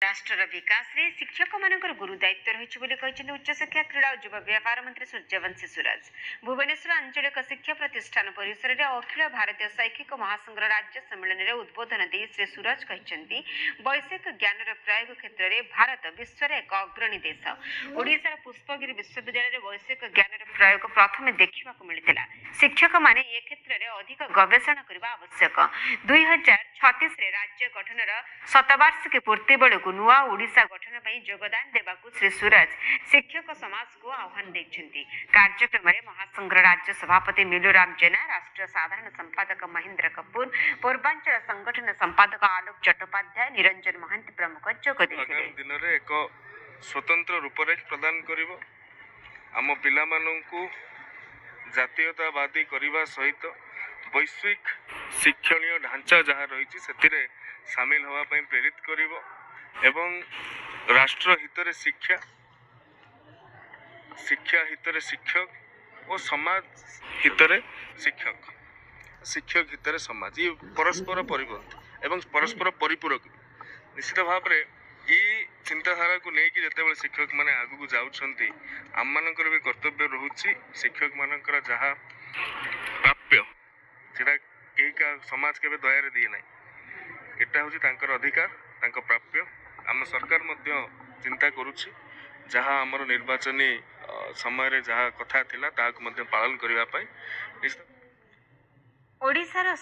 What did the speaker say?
राष्ट्र विकास रे शिक्षक मानकर गुरु दायित्व रही उच्च शिक्षा क्रीड़ा और युव व्यापार मंत्री सूर्यवंशी सूरज भुवनेश्वर आंचलिक शिक्षा प्रतिष्ठान परिसर में अखिल भारतीय शैक्षिक महासंघ राज्य सम्मेलन में उद्बोधन दे श्री सूरज कहते वैषयिक ज्ञान प्रयोग क्षेत्र में भारत विश्व एक अग्रणी देश ओडिशार पुष्पगिरी विश्वविद्यालय वैषयिक ज्ञान प्रयोग प्रथम देखा मिलता शिक्षक माने ए क्षेत्र में अधिक गवेषणा करने आवश्यक 2036 राज्य गठन शतवार्षिकी पूर्ति बेलू नुआ ओडिशा गठन पर योगदान देवाकू श्री सूरज शिक्षक समाज को आह्वान देते कार्यक्रम में महासंघ राज्य सभापति मिलुराम जेना राष्ट्रीय साधारण संपादक महेंद्र कपूर पूर्वांचल संगठन संपादक आलोक चट्टोपाध्याय निरंजन महांती प्रमुख जोगदे दिन में एक स्वतंत्र रूपरेख प्रदान करिवो आम पिला माननकु जातीयतावादी करने सहित वैश्विक शिक्षणीय ढांचा जहाँ रही से सामिल होगापी प्रेरित करिवो एवं राष्ट्र हितरे शिक्षा शिक्षा हितरे शिक्षक और समाज हितरे शिक्षक शिक्षक हितरे समाज ये परस्पर परिबद्ध एवं परस्पर परिपूरक निश्चित भाव में ये चिंताधारा को लेकिन जिते शिक्षक मैंने आगू जाऊँगी आम मानकर भी कर्तव्य रोचे शिक्षक मानकर जहाँ प्राप्य सेटा कहीं का समाज के दया दिए ना एटा हूँ अधिकार तांको प्राप्य आम सरकार मध्य चिंता करुछि जहाँ आमर निर्वाचनी समय जहाँ कथा थिला ताहाक मध्य पालन करबा पई ओडिशार